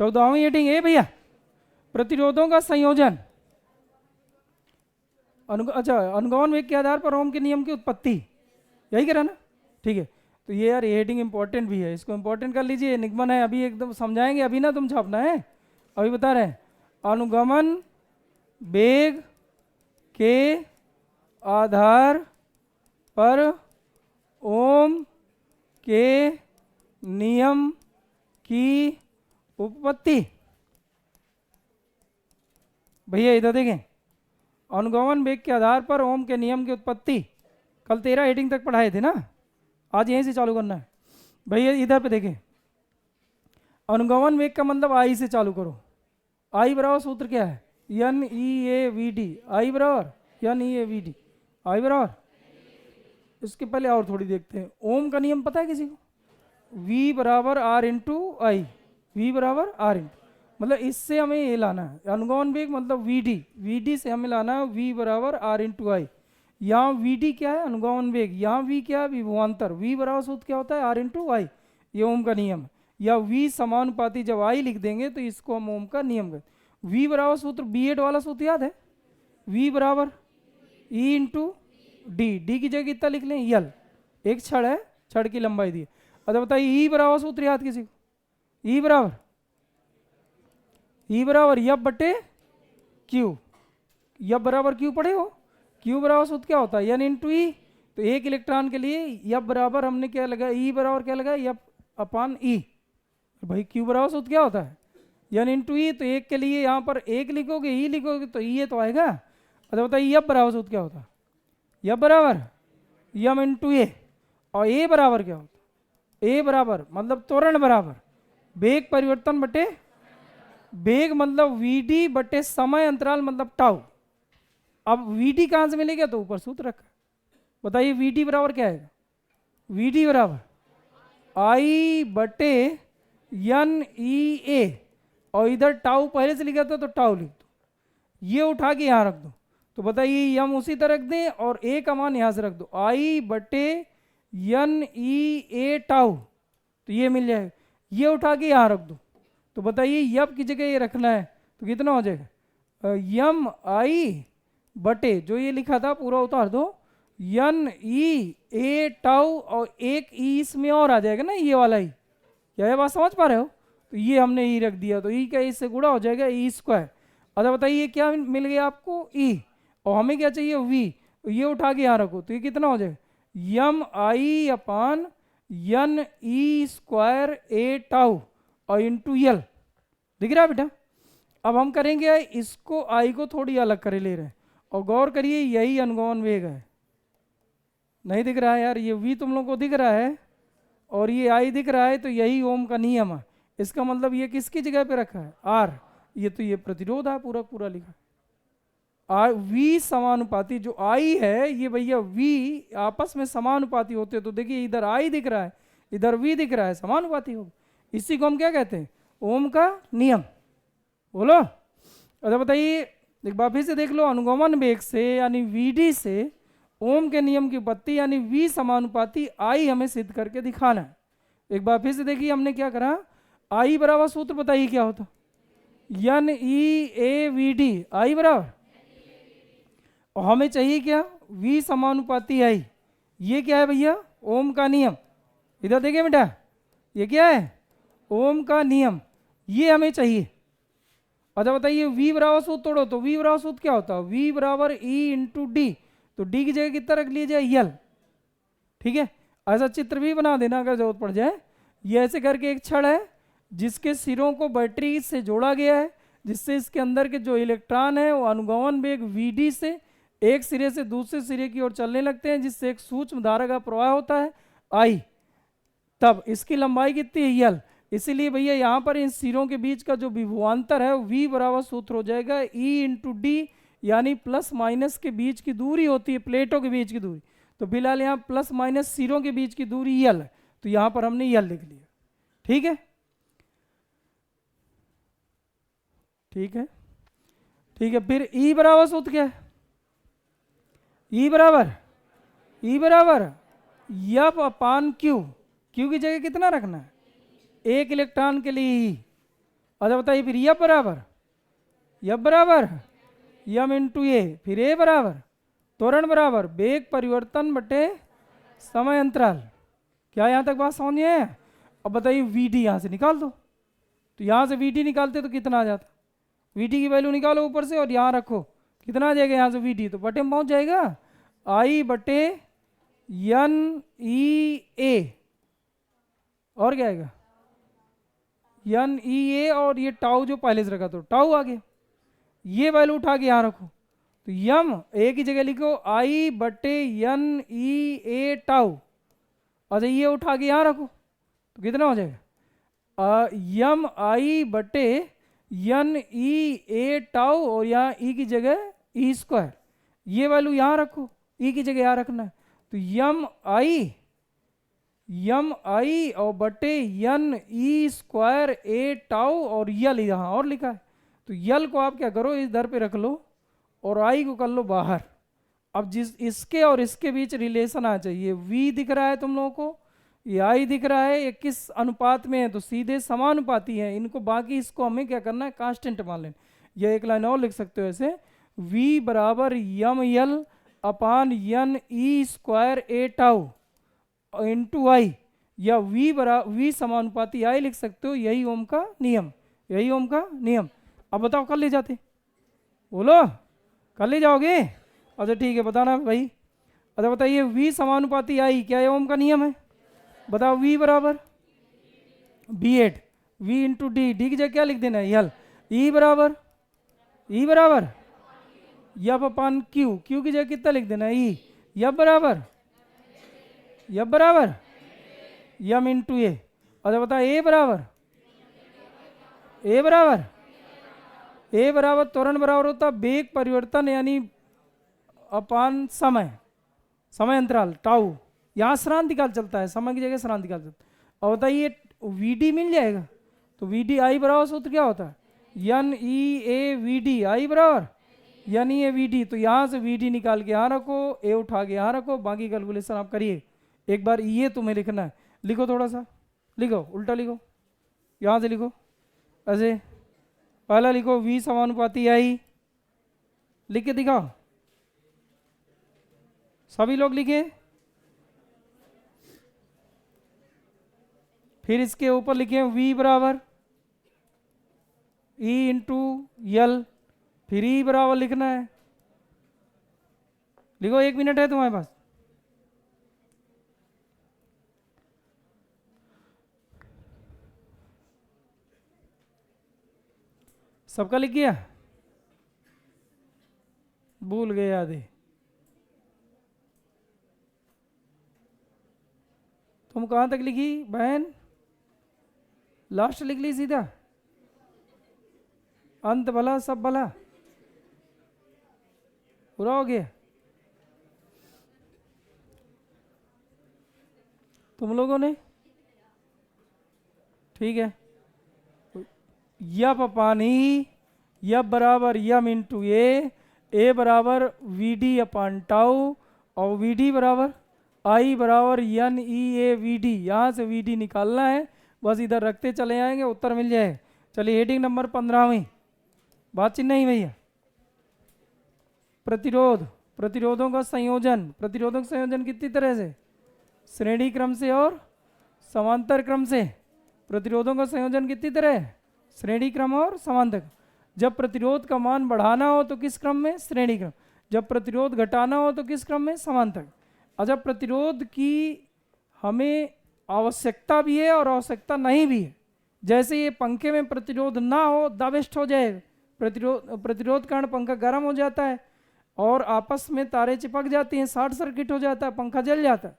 14वीं heading ए भैया, प्रतिरोधों का संयोजन। अच्छा, अनुगमन वेग के आधार पर ओम के नियम की उत्पत्ति, यही कह रहा ना? ठीक है, तो ये यार ये हेडिंग इंपॉर्टेंट भी है, इसको इंपॉर्टेंट कर लीजिए। निगमन है, अभी एकदम समझाएंगे, अभी ना तुम छापना है, अभी बता रहे हैं। अनुगमन वेग के आधार पर ओम के नियम की उत्पत्ति। भैया इधर देखें, अनुगमन वेग के आधार पर ओम के नियम की उत्पत्ति, कल 13 हेडिंग तक पढ़ाए थे ना, आज यहीं से चालू करना है। भैया इधर पे देखें, अनुगमन वेग का मतलब आई से चालू करो। आई बराबर सूत्र क्या है? N E A V D. I बराबर N E A V D. I बराबर, इसके पहले और थोड़ी देखते हैं। ओम का नियम पता है किसी को? V बराबर आर इंटू आई। वी बराबर आर इंटू, मतलब इससे हमें ये लाना है, अनुगमन वेग मतलब वी डी से हमें लाना है V बराबर आर इंटू आई। यहाँ वी डी क्या है? अनुगमन वेग। यहाँ V क्या है? विभवांतर। V बराबर सूत्र क्या होता है? आर इंटू आई। ये ओम का नियम है। या V समानुपाती जब आई लिख देंगे तो इसको हम ओम का नियम कहते हैं। V बराबर सूत्र B8 वाला सूत्र याद है? V बराबर E इंटू डी। डी की जगह कितना लिख लें? यल। एक छड़ है, छड़ की लंबाई दी है। अच्छा बताइए, E बराबर सूत्र याद किसी को? E बराबर यफ बटे क्यू। यफ बराबर क्यू पढ़े हो? क्यू बराबर सूत्र क्या होता है? एन इंटू ई। तो एक इलेक्ट्रॉन के लिए यफ बराबर हमने क्या लगाया? ई बराबर क्या लगाया? यफ अपान ई। भाई क्यू बराबर सूत्र क्या होता है? एन इंटू ई। तो एक के लिए यहाँ पर एक लिखोगे, ई लिखोगे तो ई तो आएगा। अच्छा बताइए, यफ बराबर सूत्र क्या होता है? यफ बराबर यम इंटू ए। और ए बराबर क्या होता है? ए बराबर मतलब त्वरण बराबर वेग परिवर्तन बटे वेग, मतलब वीडी बटे समय अंतराल मतलब टाउ। अब वीडी कहाँ से मिलेगा? तो ऊपर सूत्र रखा। बताइए वीडी बराबर क्या है? वीडी बराबर आई बटे एन ई ए, और इधर टाउ पहले से लिखा था तो टाउ लिख दो, ये उठा के यहाँ रख दो। तो बताइए यम उसी तरह रख दें और ए का मान यहाँ से रख दो, आई बटे एन ई ए टाउ, तो ये मिल जाएगा। ये उठा के यहाँ रख दो। तो बताइए यप की जगह ये रखना है तो कितना हो जाएगा? यम आई बटे जो ये लिखा था पूरा उतार दो, एन ई ए टाउ, और एक ई इसमें और आ जाएगा ना, ये वाला ही। क्या ये बात समझ पा रहे हो? तो ये हमने ई रख दिया, तो ई का इससे गुणा हो जाएगा ई स्क्वायर। अच्छा बताइए क्या मिल गया आपको? ई, और हमें क्या चाहिए? वी। तो ये उठा के यहाँ रखो, तो ये कितना हो जाएगा? यम आई अपान एन ई स्क्वायर ए टाउ और इंटू यल। दिख रहा है बेटा? अब हम करेंगे इसको, आई को थोड़ी अलग करे ले रहे हैं, और गौर करिए यही अनुगमन वेग है। नहीं दिख रहा है यार? ये वी तुम लोग को दिख रहा है और ये आई दिख रहा है, तो यही ओम का नियम है। इसका मतलब ये किसकी जगह पे रखा है? आर। ये तो ये प्रतिरोध है पूरा पूरा लिखा। आर वी समानुपाती, जो आई है ये भैया वी आपस में समानुपाती होते हैं। तो देखिए इधर आई दिख रहा है, इधर वी दिख रहा है, समानुपाती हो। इसी को हम क्या कहते हैं? ओम का नियम। बोलो। अच्छा बताइए, एक बार फिर से देख लो, अनुगमन वेग से यानी वीडी से ओम के नियम की उत्पत्ति यानी वी समानुपाती आई हमें सिद्ध करके दिखाना है। एक बार फिर से देखिए हमने क्या करा। आई बराबर सूत्र बताइए क्या होता? N E A V D. I बराबर, और हमें चाहिए क्या? वी समानुपाती आई। ये क्या है भैया? ओम का नियम। इधर देखिए बेटा, ये क्या है? ओम का नियम, ये हमें चाहिए। अच्छा बताइए, वी बराबर सूत्र तोड़ो तो वी बराबर सूत्र क्या होता है? वी बराबर ई इंटू डी। तो डी की जगह कितना रख लीजिए? यल। ठीक है, ऐसा चित्र भी बना देना अगर जरूरत पड़ जाए। ये ऐसे करके एक छड़ है जिसके सिरों को बैटरी से जोड़ा गया है, जिससे इसके अंदर के जो इलेक्ट्रॉन है वो अनुगमन वेग वीडी से एक सिरे से दूसरे सिरे की ओर चलने लगते हैं, जिससे एक सूक्ष्म धारा का प्रवाह होता है आई। तब इसकी लंबाई कितनी है? यल। इसीलिए भैया यहाँ पर इन सिरों के बीच का जो विभवांतर है वी बराबर सूत्र हो जाएगा ई इंटू डी, यानी प्लस माइनस के बीच की दूरी होती है, प्लेटों के बीच की दूरी। तो फिलहाल यहाँ प्लस माइनस सिरों के बीच की दूरी यल है, तो यहाँ पर हमने यल लिख लिया। ठीक है, ठीक है, ठीक है। फिर ई बराबर सूत्र क्या है? ई बराबर यफ अपान क्यू। क्यू की जगह कितना रखना है? एक इलेक्ट्रॉन के लिए ई। अच्छा बताइए फिर यह बराबर यम इंटू ए, फिर ए बराबर त्वरण बराबर वेग परिवर्तन बटे समय अंतराल। क्या यहाँ तक बात समझ में है? अब बताइए वी डी यहाँ से निकाल दो, तो यहाँ से वी डी निकालते तो कितना आ जाता, वी डी की वैल्यू निकालो ऊपर से और यहाँ रखो, कितना आ जाएगा यहाँ से वी डी, तो बटे में पहुँच जाएगा आई बटे एन ई ए, और क्या आएगा एन ई ए, और ये टाउ जो पहले से रखा तो टाउ आ गया, ये वैल्यू उठा के यहाँ रखो, तो यम ए की जगह लिखो आई बटे एन ई ए टाउ, अच्छा ये उठा के यहाँ रखो तो कितना हो जाएगा यम आई बटे एन ई ए टाउ, और यहाँ ई की जगह ई स्क्वायर, ये वैल्यू यहाँ रखो, ई की जगह यहाँ रखना है, तो यम आई और बटे एन ई स्क्वायर ए टाउ, और यल यहाँ और लिखा है, तो यल को आप क्या करो इस दर पे रख लो और आई को कर लो बाहर। अब जिस इसके और इसके बीच रिलेशन आ चाहिए, v दिख रहा है तुम लोगों को, ये आई दिख रहा है, ये किस अनुपात में है, तो सीधे समानुपाती है इनको, बाकी इसको हमें क्या करना है कांस्टेंट मान लेना। ये एक लाइन और लिख सकते हो ऐसे, v बराबर यम यल अपान एन ई स्क्वायर ए टाउ इंटू आई, या v समानुपाती आई लिख सकते हो, यही ओम का नियम। अब बताओ कर ले जाते, बोलो कर ले जाओगे? अच्छा ठीक है बताना भाई। अच्छा बताइए v समानुपाती आई क्या है ओम का नियम है, बताओ v बराबर B8 v into D, D की जगह क्या लिख देना है यल, ई बराबर यफ अपान क्यू, क्यू की जगह कितना लिख देना है ई, यफ बराबर यम इंटू ए। अच्छा बताओ ए बराबर त्वरण बराबर होता वेग परिवर्तन यानी अपान समय अंतराल टाउ, यहाँ श्रांतिकाल चलता है, समय की जगह श्रांतिकाल चलता है। और बताइए वी डी मिल जाएगा, तो वी डी आई बराबर सूत्र क्या होता है N E A V D, I बराबर N E A V D, तो यहाँ से वी डी निकाल के यहाँ रखो, ए उठा के यहाँ रखो, बाकी कैलकुलेशन आप करिए। एक बार ये तुम्हें लिखना है, लिखो थोड़ा सा, लिखो उल्टा लिखो, यहाँ से लिखो ऐसे, पहला लिखो v समानुपाती आई, लिख के दिखाओ, सभी लोग लिखे, फिर इसके ऊपर लिखे v बराबर e इंटू यल, फिर e बराबर लिखना है, लिखो 1 मिनट है तुम्हारे पास। सबका लिख गया? भूल गए आधे, तुम कहाँ तक लिखी बहन? लास्ट लिख ली सीधा, अंत भला सब भला, पूरा हो गया तुम लोगों ने? ठीक है, यप अपान ई, यप बराबर यम इंटू ए बराबर वी डी अपान टाउ, और वी डी बराबर आई बराबर N E A V D, यहाँ से वी डी निकालना है, बस इधर रखते चले आएंगे उत्तर मिल जाएगा। चलिए हेडिंग नंबर 15 बातचीत नहीं भैया, प्रतिरोधों का संयोजन, प्रतिरोधों का संयोजन कितनी तरह से, श्रेणी क्रम से और समांतर क्रम से। प्रतिरोधों का संयोजन कितनी तरह, श्रेणी क्रम और समांतर। जब प्रतिरोध का मान बढ़ाना हो तो किस क्रम में, श्रेणी क्रम, जब प्रतिरोध घटाना हो तो किस क्रम में, समांतर। अच्छा प्रतिरोध की हमें आवश्यकता भी है और आवश्यकता नहीं भी है, जैसे ये पंखे में प्रतिरोध ना हो दावेस्ट हो जाए, प्रतिरोध कारण पंखा गर्म हो जाता है और आपस में तारे चिपक जाती हैं, शॉर्ट सर्किट हो जाता है, पंखा जल जाता है,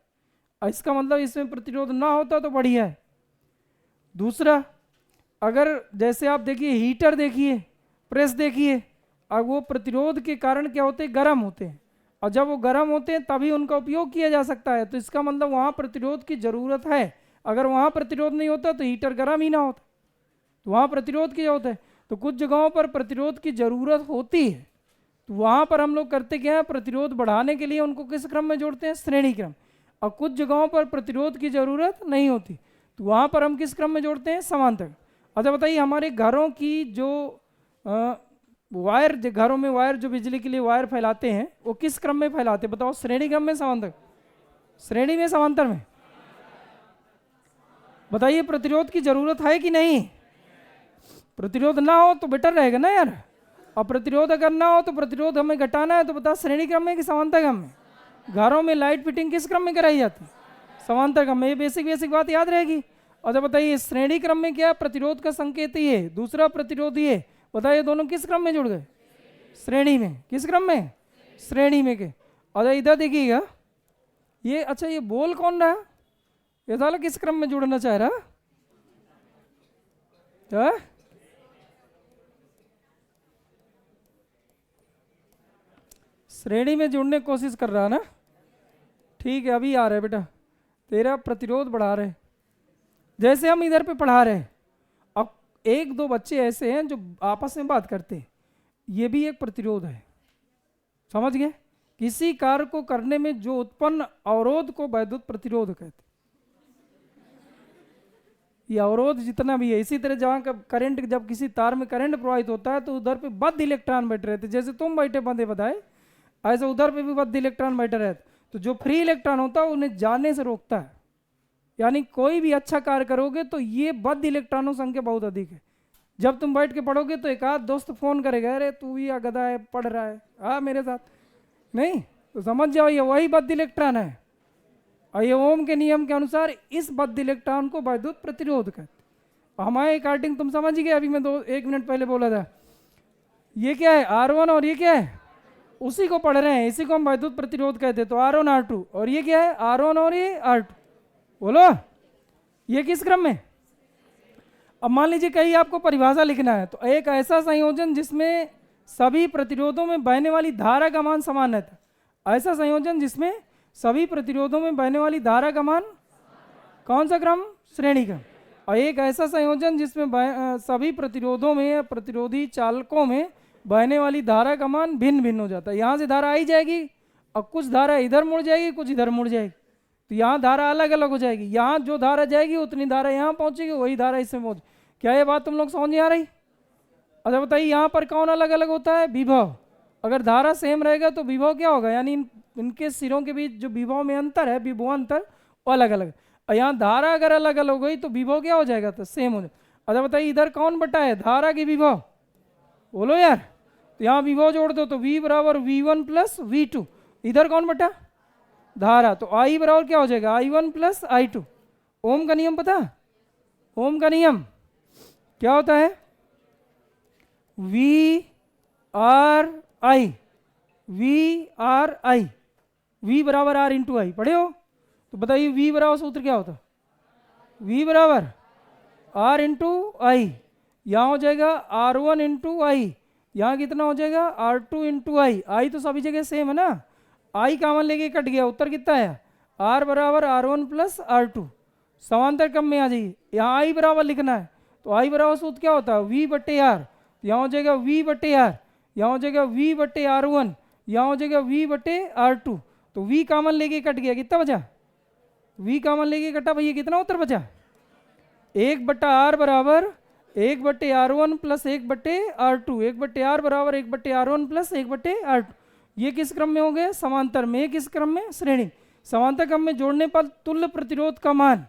इसका मतलब इसमें प्रतिरोध ना होता तो बढ़िया है। दूसरा, अगर जैसे आप देखिए हीटर देखिए, प्रेस देखिए, अब वो प्रतिरोध के कारण क्या होते हैं, गर्म होते हैं, और जब वो गर्म होते हैं तभी उनका उपयोग किया जा सकता है, तो इसका मतलब वहाँ प्रतिरोध की ज़रूरत है। अगर वहाँ प्रतिरोध नहीं होता तो हीटर गर्म ही ना होता, तो वहाँ प्रतिरोध की होता है। तो कुछ जगहों पर प्रतिरोध की ज़रूरत होती है, तो वहाँ पर हम लोग करते क्या है, प्रतिरोध बढ़ाने के लिए उनको किस क्रम में जोड़ते हैं, श्रेणी क्रम। और कुछ जगहों पर प्रतिरोध की ज़रूरत नहीं होती, तो वहाँ पर हम किस क्रम में जोड़ते हैं, समांतर। अच्छा बताइए, हमारे घरों की जो वायर, घरों में वायर जो बिजली के लिए वायर फैलाते हैं वो किस क्रम में फैलाते हैं बताओ? श्रेणी क्रम में, समांतर? श्रेणी में, समांतर में? बताइए, प्रतिरोध की जरूरत है कि नहीं? प्रतिरोध ना हो तो बेटर रहेगा ना यार। और प्रतिरोध अगर ना हो तो प्रतिरोध हमें घटाना है, तो बताओ श्रेणी क्रम में कि समांतर क्रम में? घरों में लाइट फिटिंग किस क्रम में कराई जाती है? समांतर क्रम में। ये बेसिक बात याद रहेगी। और जब बताइए श्रेणी क्रम में क्या, प्रतिरोध का संकेत ये, दूसरा प्रतिरोध ये, बताइए दोनों किस क्रम में जुड़ गए? श्रेणी में। किस क्रम में? श्रेणी में के। और इधर देखिएगा ये, अच्छा ये बोल कौन रहा? ये साला किस क्रम में जुड़ना चाह रहा है? श्रेणी में जुड़ने की कोशिश कर रहा है ना? ठीक है, अभी आ रहा है बेटा, तेरा प्रतिरोध बढ़ा रहे, जैसे हम इधर पे पढ़ा रहे हैं। अब एक दो बच्चे ऐसे हैं जो आपस में बात करते हैं, ये भी एक प्रतिरोध है, समझ गए? किसी कार्य को करने में जो उत्पन्न अवरोध को वैद्युत प्रतिरोध कहते हैं। ये अवरोध जितना भी है, इसी तरह जहाँ का करंट, जब किसी तार में करंट प्रवाहित होता है तो उधर पे बद्ध इलेक्ट्रॉन बैठे रहते, जैसे तुम बैठे बंदे बताए, ऐसे उधर पे भी बद्ध इलेक्ट्रॉन बैठे रहते। तो जो फ्री इलेक्ट्रॉन होता है उन्हें जाने से रोकता है। यानी कोई भी अच्छा कार्य करोगे तो ये बद्ध इलेक्ट्रॉनों संख्या बहुत अधिक है। जब तुम बैठ के पढ़ोगे तो एक आध दोस्त फोन करेगा, अरे तू भी गधा है, पढ़ रहा है, हाँ मेरे साथ, नहीं तो समझ जाओ ये वही बद्ध इलेक्ट्रॉन है। और ये ओम के नियम के अनुसार इस बद्ध इलेक्ट्रॉन को वैद्युत प्रतिरोध कहते। हमारे अकॉर्डिंग तुम समझ गए, अभी मैं 1 मिनट पहले बोला था, ये क्या है R1 और ये क्या है, उसी को पढ़ रहे हैं, इसी को हम वैद्युत प्रतिरोध कहते हैं। तो R1 R2, और ये क्या है R1 और ये R2, बोलो ये किस क्रम में? अब मान लीजिए कहीं आपको परिभाषा लिखना है, तो एक ऐसा संयोजन जिसमें सभी प्रतिरोधों में बहने वाली धारा का मान समान रहता है। ऐसा संयोजन जिसमें सभी प्रतिरोधों में बहने वाली धारा का मान कौन सा क्रम? श्रेणी क्रम। और एक ऐसा संयोजन जिसमें सभी प्रतिरोधों में या प्रतिरोधी चालकों में बहने वाली धारा का मान भिन्न भिन्न हो जाता है। यहाँ से धारा आई जाएगी और कुछ धारा इधर मुड़ जाएगी, कुछ इधर मुड़ जाएगी, तो यहाँ धारा अलग अलग हो जाएगी। यहाँ जो धारा जाएगी उतनी धारा यहाँ पहुँचेगी, वही धारा इसमें पहुँच। क्या ये बात तुम लोग समझ नहीं आ रही? अच्छा बताइए, यहाँ पर कौन अलग अलग होता है? विभव। अगर धारा सेम रहेगा तो विभव क्या होगा? यानी इनके सिरों के बीच जो विभव में अंतर है, विभवांतर, वो अलग अलग। और यहाँ धारा अगर अलग अलग हो गई तो विभव क्या हो जाएगा? तो सेम हो जाएगा। अच्छा बताइए, इधर कौन बटा है, धारा की विभव? बोलो यार। तो यहाँ विभव जोड़ दो तो V बराबर V1 प्लस V2। इधर कौन बटा? धारा। तो I बराबर क्या हो जाएगा? I1 plus I2। ओम का नियम पता? ओम का नियम क्या होता है? V R I, V R I, V बराबर R इंटू आई, पढ़े हो? तो बताइए V बराबर सूत्र क्या होता? V बराबर R इंटू आई। यहाँ हो जाएगा R1 इंटू आई, यहाँ कितना हो जाएगा? R2 इंटू आई। आई तो सभी जगह सेम है ना, आई कॉमन लेके कट गया, उत्तर कितना है? R बराबर R1 प्लस R2। समांतर क्रम में आ जाइए, यहाँ आई बराबर लिखना है, तो आई बराबर सूत्र क्या होता है? V बटे R। यहाँ हो जाएगा V बटे R, यहाँ हो जाएगा V बटे R1, यहाँ हो जाएगा V बटे R2। तो V कॉमन लेके कट गया, कितना बचा? V कॉमन लेके कटा भैया, कितना उत्तर बचा? 1 बटा R बराबर 1 बटे R1 प्लस 1 बटे R2। 1 बटे R बराबर 1 बटे R1 प्लस 1 बटे R2। ये किस क्रम में हो गए? समांतर में। किस क्रम में? श्रेणी। समांतर क्रम में जोड़ने पर तुल्य प्रतिरोध का मान,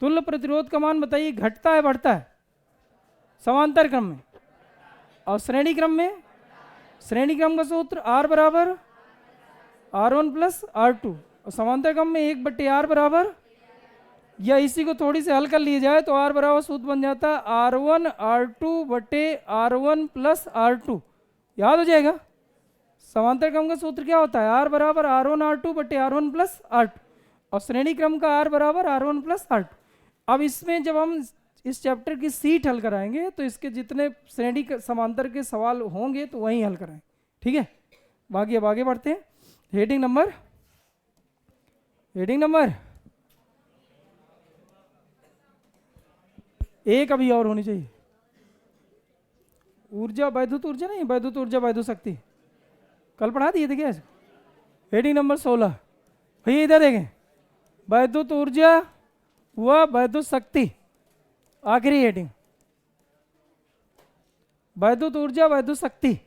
तुल्य प्रतिरोध का मान बताइए घटता है बढ़ता है? समांतर क्रम में। और श्रेणी क्रम में? श्रेणी क्रम का सूत्र R बराबर R1 प्लस R2, और समांतर क्रम में 1 बटे R बराबर, या इसी को थोड़ी से हल कर लिया जाए तो R बराबर सूत्र बन जाता है R1 R2 बटे R1 प्लस R2। याद हो जाएगा। समांतर क्रम का सूत्र क्या होता है? R बराबर R1 R2 बटे R1 प्लस R2, और श्रेणी क्रम का R बराबर R1 प्लस R2। अब इसमें जब हम इस चैप्टर की सीट हल कराएंगे तो इसके जितने श्रेणी समांतर के सवाल होंगे तो वहीं हल कराएंगे, ठीक है? बाकी अब आगे बढ़ते हैं। हेडिंग नंबर एक अभी और होनी चाहिए। ऊर्जा, वैद्युत ऊर्जा नहीं, वैद्युत ऊर्जा वैद्युत शक्ति, कल पढ़ा दिए थे क्या? हेडिंग नंबर 16 भैया इधर देखें, वैद्युत ऊर्जा व वैद्युत शक्ति, आखिरी हेडिंग। वैद्युत ऊर्जा, वैद्युत शक्ति,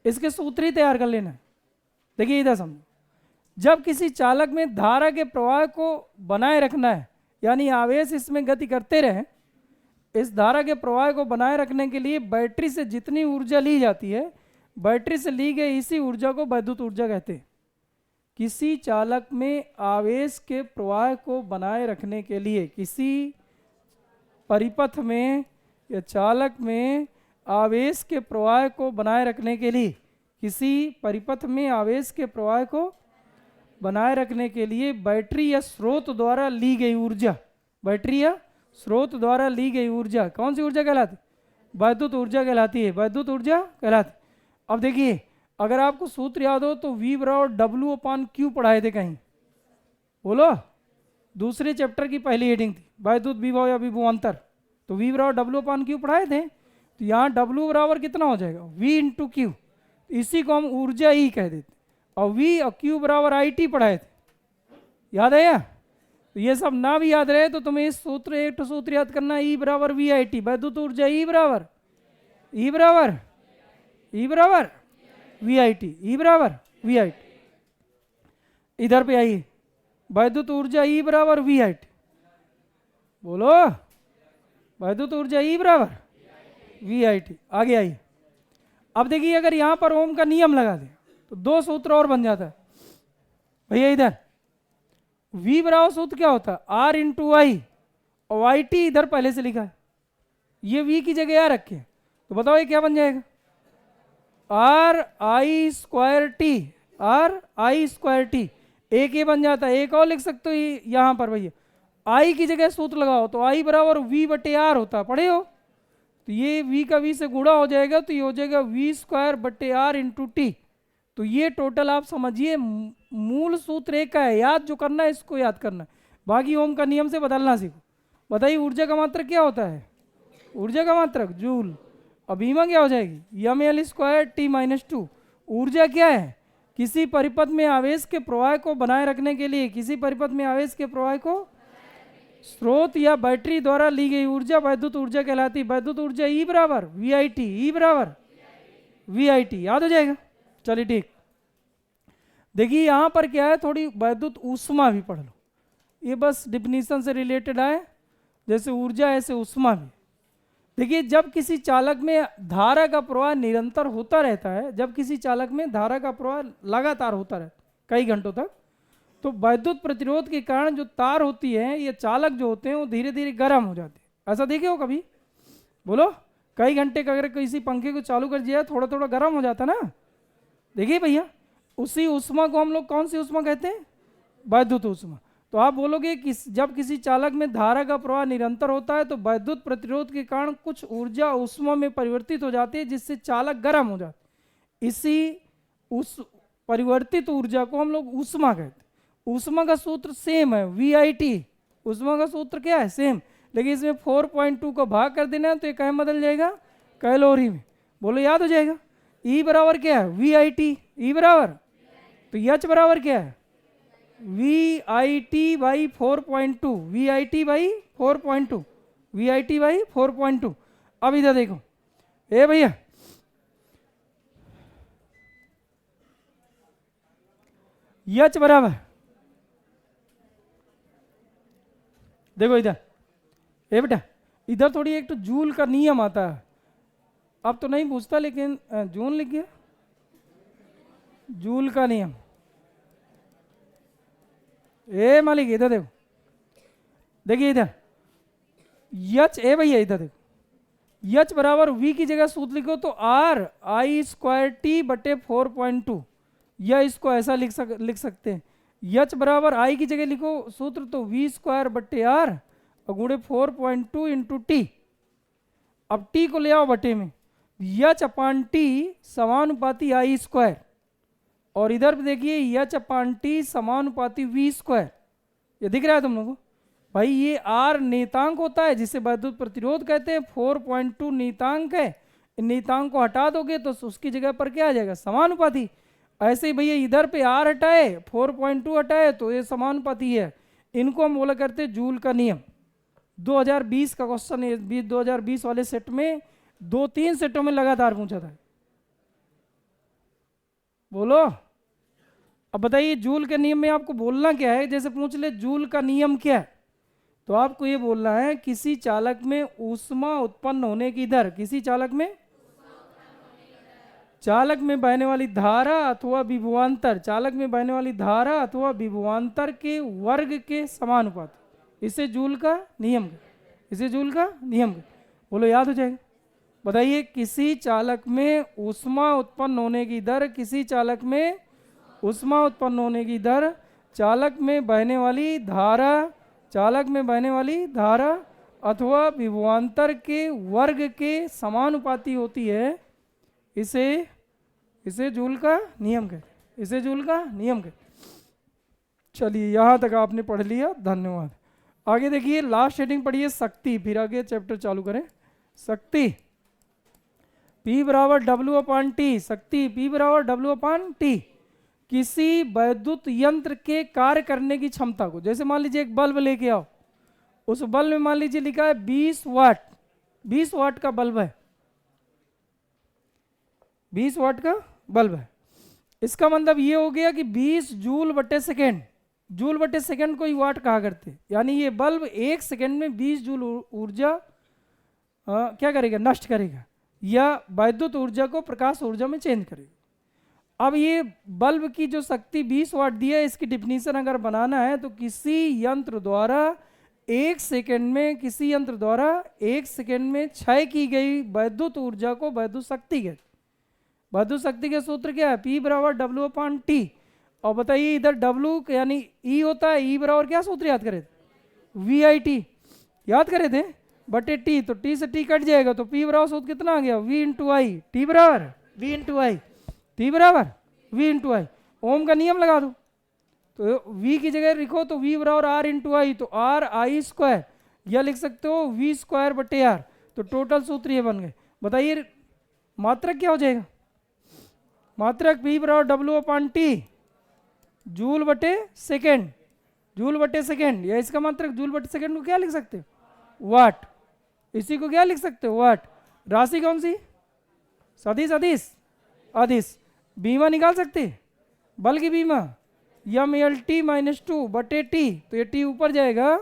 इसके सूत्र ही तैयार कर लेना है। देखिए इधर समझो, जब किसी चालक में धारा के प्रवाह को बनाए रखना है, यानी आवेश इसमें गति करते रहे, इस धारा के प्रवाह को बनाए रखने के लिए बैटरी से जितनी ऊर्जा ली जाती है, बैटरी से ली गई इसी ऊर्जा को वैद्युत ऊर्जा कहते हैं। किसी चालक में आवेश के प्रवाह को बनाए रखने के लिए, किसी परिपथ में या चालक में आवेश के प्रवाह को बनाए रखने के लिए, किसी परिपथ में आवेश के प्रवाह को बनाए रखने के लिए बैटरी या स्रोत द्वारा ली गई ऊर्जा, बैटरी या स्रोत द्वारा ली गई ऊर्जा कौन सी ऊर्जा कहलाती? वैद्युत ऊर्जा कहलाती है, वैद्युत ऊर्जा कहलाती। अब देखिए, अगर आपको सूत्र याद हो तो V बराबर W/Q पढ़ाए थे कहीं, बोलो, दूसरे चैप्टर की पहली हेडिंग थी, वैद्युत विभव या विभवांतर, तो V बराबर W/Q पढ़ाए थे। तो यहाँ W बराबर कितना हो जाएगा? V × Q, इसी को हम ऊर्जा E कह देते, और V और Q बराबर IT पढ़ाए थे, याद है या? तो ये सब ना भी याद रहे तो तुम्हें इस सूत्र, एक सूत्र याद करना, E बराबर VIT, वैद्युत ऊर्जा E बराबर VIT, E बराबर VIT। इधर पे आइए, वैद्युत ऊर्जा E बराबर VIT, बोलो, वैद्युत ऊर्जा E बराबर VIT। आगे आइए, अब देखिए, अगर यहां पर ओम का नियम लगा दे तो दो सूत्र और बन जाता है भैया। इधर V बराबर सूत्र क्या होता है? R × I, और IT इधर पहले से लिखा है, ये V की जगह यहाँ रखे, तो बताओ ये क्या बन जाएगा? RI²T, एक ये बन जाता है। एक और लिख सकते हो यहाँ पर भैया, I की जगह सूत्र लगाओ तो I बराबर V/R होता है, पढ़े हो? तो ये V का V से गुणा हो जाएगा, तो ये हो जाएगा V²/R × T। तो ये टोटल आप समझिए, मूल सूत्र एक का है, याद जो करना है इसको याद करना है, बाकी ओम का नियम से बदलना सीखो। बताइए ऊर्जा का मात्रक क्या होता है? ऊर्जा का मात्रक जूल। अब बीमा क्या हो जाएगी? mL²T-2। ऊर्जा क्या है? किसी परिपथ में आवेश के प्रवाह को बनाए रखने के लिए, किसी परिपथ में आवेश के प्रवाह को स्रोत या बैटरी द्वारा ली गई ऊर्जा वैद्युत ऊर्जा कहलाती है। वैद्युत ऊर्जा E बराबर VIT, E बराबर VIT, याद हो जाएगा? चलिए ठीक। देखिए यहाँ पर क्या है, थोड़ी वैद्युत ऊष्मा भी पढ़ लो, ये बस डिफिनीशन से रिलेटेड है, जैसे ऊर्जा ऐसे ऊष्मा भी। देखिए, जब किसी चालक में धारा का प्रवाह निरंतर होता रहता है, जब किसी चालक में धारा का प्रवाह लगातार होता रहता है कई घंटों तक, तो वैद्युत प्रतिरोध के कारण जो तार होती है, ये चालक जो होते हैं वो धीरे धीरे गर्म हो जाते हैं। ऐसा देखे हो कभी? बोलो, कई घंटे का अगर किसी पंखे को चालू कर दिया थोड़ा थोड़ा गर्म हो जाता ना। देखिए भैया, उसी ऊष्मा को हम लोग कौन सी ऊष्मा कहते हैं? वैद्युत ऊष्मा। तो आप बोलोगे कि जब किसी चालक में धारा का प्रवाह निरंतर होता है तो वैद्युत प्रतिरोध के कारण कुछ ऊर्जा ऊष्मा में परिवर्तित हो जाती है, जिससे चालक गर्म हो जाता है। इसी उस परिवर्तित ऊर्जा को हम लोग ऊष्मा कहते हैं। ऊष्मा का सूत्र सेम है, VIT। ऊष्मा का सूत्र क्या है? सेम, लेकिन इसमें 4.2 का भाग कर देना है तो ये कहीं बदल जाएगा? कैलोरी में। बोलो, याद हो जाएगा? E बराबर क्या है? VIT। E बराबर, तो H बराबर क्या है? VIT/4.2, VIT/4.2, VIT/4.2। अब इधर देखो, ए भैया, H बराबर, देखो इधर, ए बेटा, इधर थोड़ी एक तो जूल का नियम आता है, अब तो नहीं पूछता, लेकिन जूल लिख गया, जूल का नियम। ए मालिक, इधर देखो, देखिए इधर H, ए भैया इधर देखो, H बराबर V की जगह सूत्र लिखो तो RI²T/4.2, या इसको ऐसा लिख सकते हैं। H बराबर I की जगह लिखो सूत्र तो V²/R और गुणे 4.2 × T। अब T को ले आओ बटे में, H/T समानुपाती I², और इधर भी देखिए H/T समानुपाती V²। ये दिख रहा है तुम लोगों को? भाई ये R नियतांक होता है जिसे वैद्युत प्रतिरोध कहते हैं, 4.2 नियतांक है। इन नियतांक को हटा दोगे तो उसकी जगह पर क्या आ जाएगा? समानुपाती। ऐसे ही भैया इधर पे R हटाए, 4.2 हटाए तो ये समानुपाती है। इनको हम बोला करते हैं जूल का नियम। 2020 का क्वेश्चन है, 2020 वाले सेट में 2-3 सेटों में लगातार पूछा था। बोलो अब बताइए जूल के नियम में आपको बोलना क्या है। जैसे पूछ ले जूल का नियम क्या है, तो आपको ये बोलना है किसी चालक में ऊष्मा उत्पन्न होने की दर, किसी चालक में बहने वाली धारा अथवा विभवांतर, चालक में बहने वाली धारा अथवा विभवांतर के वर्ग के समानुपात, इसे जूल का नियम, इसे जूल का नियम। बोलो याद हो जाएगा। बताइए किसी चालक में ऊष्मा उत्पन्न होने की दर, किसी चालक में ऊष्मा उत्पन्न होने की दर चालक में बहने वाली धारा, चालक में बहने वाली धारा अथवा विभवांतर के वर्ग के समानुपाती होती है, इसे जूल का नियम कहते, इसे जूल का नियम कहते। चलिए यहाँ तक आपने पढ़ लिया, धन्यवाद। आगे देखिए लास्ट हेडिंग पढ़िए शक्ति, फिर आगे चैप्टर चालू करें। शक्ति P बराबर W/T, शक्ति P बराबर W/T किसी वैद्युत यंत्र के कार्य करने की क्षमता को, जैसे मान लीजिए एक बल्ब लेके आओ, उस बल्ब में मान लीजिए लिखा है 20 वाट, 20 वाट का बल्ब है, 20 वाट का बल्ब है। इसका मतलब ये हो गया कि 20 जूल बटे सेकेंड, जूल बटे सेकेंड को ही वाट कहा करते हैं। यानी ये बल्ब 1 सेकेंड में 20 जूल ऊर्जा क्या करेगा, नष्ट करेगा, या वैद्युत ऊर्जा को प्रकाश ऊर्जा में चेंज करेगा। अब ये बल्ब की जो शक्ति 20 वाट दी है, इसकी डिफिनीशन अगर बनाना है तो किसी यंत्र द्वारा 1 सेकेंड में, किसी यंत्र द्वारा 1 सेकेंड में क्षय की गई वैद्युत ऊर्जा को वैद्युत शक्ति कहते। वैद्युत शक्ति के सूत्र क्या है, P बराबर W/T। और बताइए इधर W यानी E होता है, E बराबर क्या सूत्र याद करे थे, VIT याद करे थे बटे T, तो T से T कट जाएगा तो P बराबर सूत्र कितना आ गया, V/I, T बराबर V/I, T बराबर V/I। ओम का नियम लगा दो, तो V की जगह लिखो तो V बराबर R/I, तो RI², या लिख सकते हो V² बटे R, तो टोटल सूत्र ये बन गए। बताइए मात्रक क्या हो जाएगा, मात्रक P बराबर W/T जूल बटे सेकेंड, जूल बटे सेकेंड, या इसका मात्रक जूल बटे सेकेंड को क्या लिख सकते हो, वाट, इसी को क्या लिख सकते हो, वाट। राशि कौन सी, सदिश अदिश अदिश, बीमा निकाल सकते, बल की बीमा MLT - 2 बटे T, तो ये T ऊपर जाएगा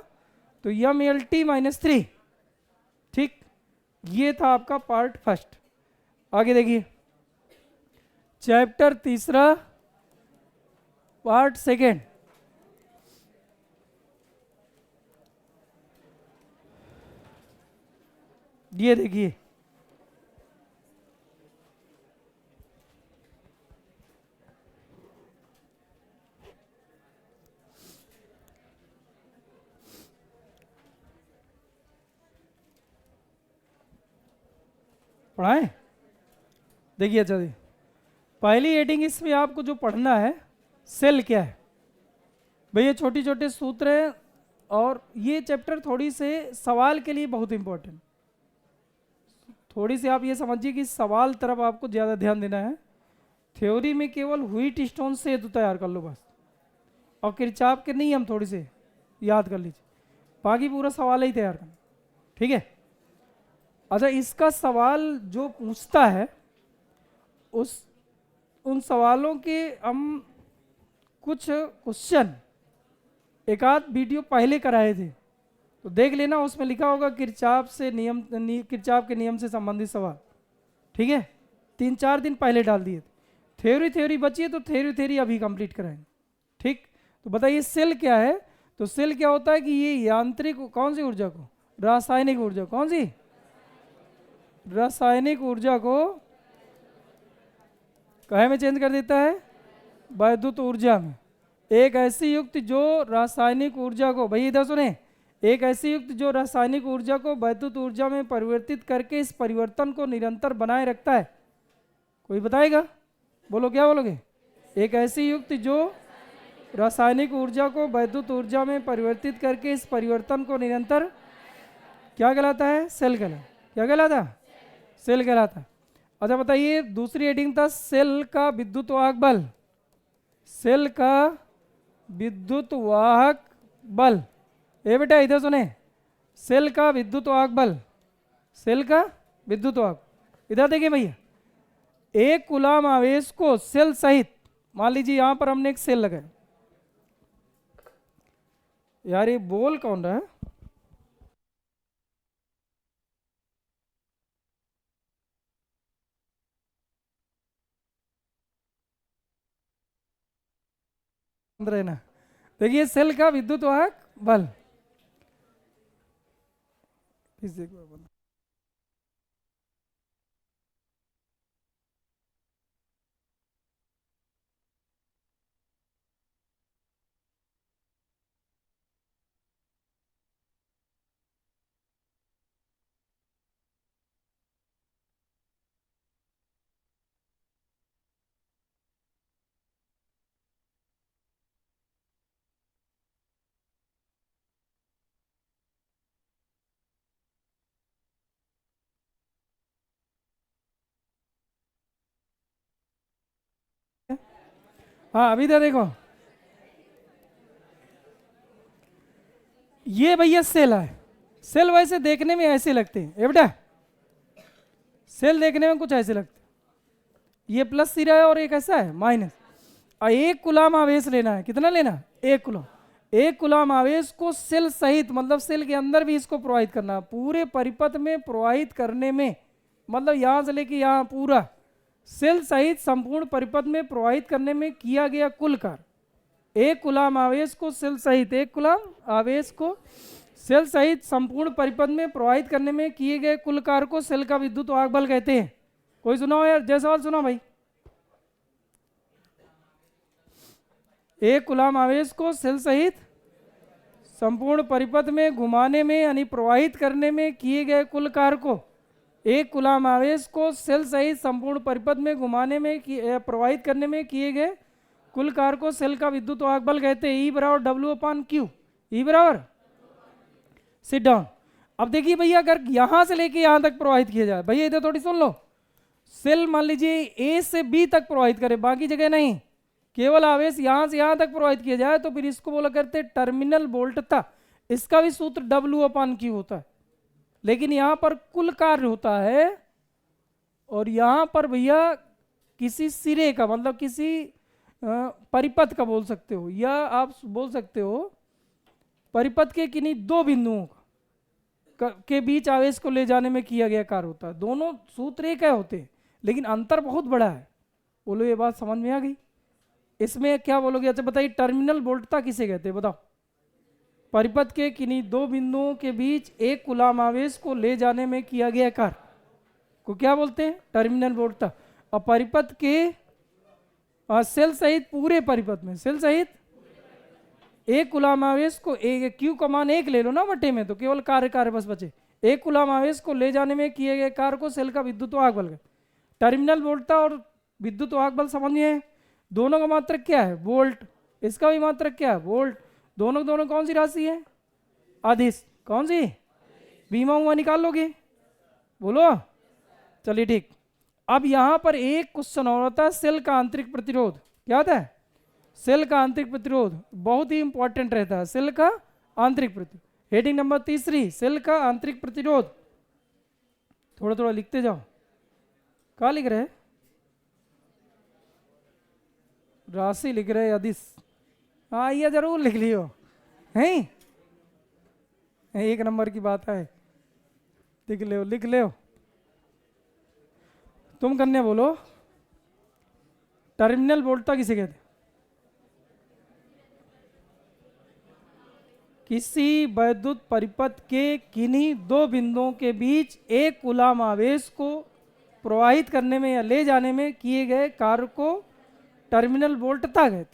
तो MLT - 3। ठीक, ये था आपका पार्ट फर्स्ट। आगे देखिए चैप्टर तीसरा पार्ट सेकेंड। ये देखिए पढ़ाएं, देखिए अच्छा देखिए पहली हेडिंग इसमें आपको जो पढ़ना है सेल क्या है। भैया छोटे छोटे सूत्र हैं, और ये चैप्टर थोड़ी से सवाल के लिए बहुत इंपॉर्टेंट, थोड़ी सी आप ये समझिए कि सवाल तरफ आपको ज़्यादा ध्यान देना है। थ्योरी में केवल व्हीट स्टोन से हेतु तैयार कर लो बस, और किरचॉफ के नियम थोड़ी से याद कर लीजिए, बाकी पूरा सवाल ही तैयार करना, ठीक है। अच्छा इसका सवाल जो पूछता है उन सवालों के हम कुछ क्वेश्चन एक आध वीडियो पहले कराए थे, तो देख लेना, उसमें लिखा होगा किरचॉफ से नियम, किरचॉफ के नियम से संबंधित सवाल, ठीक है। 3-4 दिन पहले डाल दिए थे। थ्योरी बची है तो थ्योरी अभी कंप्लीट कराएंगे, ठीक। तो बताइए सेल क्या है, तो सेल क्या होता है कि ये यांत्रिक कौन सी ऊर्जा को, रासायनिक ऊर्जा, कौन सी, रासायनिक ऊर्जा को कहे में चेंज कर देता है, वैद्युत ऊर्जा में। एक ऐसी युक्ति जो रासायनिक ऊर्जा को, भैया इधर सुने, एक ऐसी युक्ति जो रासायनिक ऊर्जा को वैद्युत ऊर्जा में परिवर्तित करके इस परिवर्तन को निरंतर बनाए रखता है। कोई बताएगा, बोलो क्या बोलोगे, एक ऐसी युक्ति जो रासायनिक ऊर्जा को वैद्युत ऊर्जा में परिवर्तित करके इस परिवर्तन को निरंतर क्या कहलाता है, सेल कहलाता, क्या कहलाता, सेल कहलाता है। अच्छा बताइए दूसरी हेडिंग था सेल का विद्युत वाहक बल, सेल का विद्युत वाहक बल। बेटा इधर सुने, सेल का विद्युत वाहक बल, सेल का विद्युत वाहक, इधर देखिए भैया, एक कूलाम आवेश को सेल सहित, मान लीजिए यहां पर हमने एक सेल लगाया, यार ये बोल कौन रहा है? रहना, देखिए सेल का विद्युत वाहक बल, इसे एक बार बंद। हाँ अभी तो देखो, ये भैया सेल है। सेल वैसे देखने में ऐसे लगते हैं, ये बेटा सेल देखने में कुछ ऐसे लगते हैं, ये प्लस सिरा है और एक ऐसा है माइनस, और एक कूलाम आवेश लेना है, कितना लेना है? एक कूलाम। एक कूलाम आवेश को सेल सहित, मतलब सेल के अंदर भी इसको प्रवाहित करना है, पूरे परिपथ में प्रवाहित करने में, मतलब यहां से लेके यहां पूरा सेल सहित संपूर्ण परिपथ में प्रवाहित करने में किया गया कुल कार्य। एक कूलाम आवेश को सेल सहित, एक कूलाम आवेश को सेल सहित संपूर्ण परिपथ में प्रवाहित करने में किए गए कुल कार्य को सेल का विद्युत वाहक बल कहते हैं। कोई सुनाओ यार, जय सवाल सुनाओ भाई। एक कूलाम आवेश को सेल सहित संपूर्ण परिपथ में घुमाने में यानी प्रवाहित करने में किए गए कुल कार्य को, एक कूलाम आवेश को सेल सहित संपूर्ण परिपथ में घुमाने में प्रवाहित करने में किए गए कुल कार्य को सेल का विद्युत वाहक बल कहते हैं। ई बराबर डब्ल्यू अपान क्यू, ई बराबर, सिट डाउन। अब देखिए भैया, अगर यहां से लेके यहां तक प्रवाहित किया जाए, भैया इधर थोड़ी सुन लो, सेल मान लीजिए ए से बी तक प्रवाहित करे, बाकी जगह नहीं, केवल आवेश यहां से यहां तक प्रवाहित किया जाए तो फिर इसको बोला करते हैं टर्मिनल वोल्टता। इसका भी सूत्र डब्ल्यू अपान क्यू होता है, लेकिन यहां पर कुल कार्य होता है, और यहां पर भैया किसी सिरे का, मतलब किसी परिपथ का बोल सकते हो, या आप बोल सकते हो परिपथ के किन्हीं दो बिंदुओं के बीच आवेश को ले जाने में किया गया कार्य होता है। दोनों सूत्र एक है होते हैं, लेकिन अंतर बहुत बड़ा है। बोलो ये बात समझ में आ गई? इसमें क्या बोलोगे? अच्छा बताइए, टर्मिनल वोल्टता किसे कहते हैं बताओ? परिपथ के किन्हीं दो बिंदुओं के बीच एक कूलाम आवेश को ले जाने में किया गया कार्य को क्या बोलते हैं? टर्मिनल वोल्टता। और परिपथ के सेल सहित पूरे परिपथ में, सेल सहित एक कूलाम आवेश को, एक क्यू का मान एक ले लो ना बटे में, तो केवल कार्य बस बचे। एक कूलाम आवेश को ले जाने में किए गए कार्य को सेल का विद्युत वाहक बल। टर्मिनल वोल्टता और विद्युत वाहक बल समझ में है? दोनों का मात्रक क्या है? वोल्ट। इसका भी मात्रक क्या है? वोल्ट। दोनों दोनों कौन सी राशि है? अदिश। कौन सी? बीमा हुआ निकाल लोगे? बोलो। चलिए ठीक। अब यहां पर एक क्वेश्चन और होता है, सेल का आंतरिक प्रतिरोध। क्या होता है? सेल का आंतरिक प्रतिरोध बहुत ही इंपॉर्टेंट रहता है। सेल का आंतरिक प्रतिरोध, हेडिंग नंबर 3, सेल का आंतरिक प्रतिरोध। थोड़ा थोड़ा लिखते जाओ। कहाँ लिख रहे हैं? राशि लिख रहे हैं, अदिश। हाँ ये जरूर लिख लियो, हैं? एक नंबर की बात है, लिख ले, लिख ले। तुम कन्या बोलो, टर्मिनल वोल्टता किसे कहते हैं? किसी वैद्युत परिपथ के किन्हीं दो बिंदुओं के बीच एक कूलाम आवेश को प्रवाहित करने में या ले जाने में किए गए कार्य को टर्मिनल वोल्टता कहते हैं।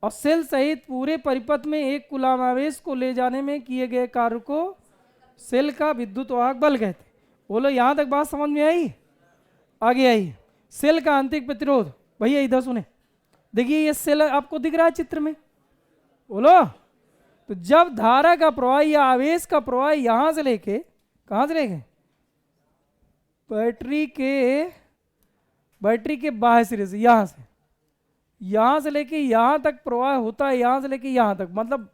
और सेल सहित पूरे परिपथ में एक कूलाम आवेश को ले जाने में किए गए कार्य को सेल का विद्युत वाहक बल कहते हैं। बोलो यहां तक बात समझ में आई? आगे आई। सेल का आंतरिक प्रतिरोध, भैया इधर सुने, देखिए ये सेल आपको दिख रहा है चित्र में? बोलो। तो जब धारा का प्रवाह या आवेश का प्रवाह यहां से लेके, कहां से लेके? बैटरी के बाह्य सिरे से, यहां से लेके यहां तक प्रवाह होता है, यहां से लेके यहां तक, मतलब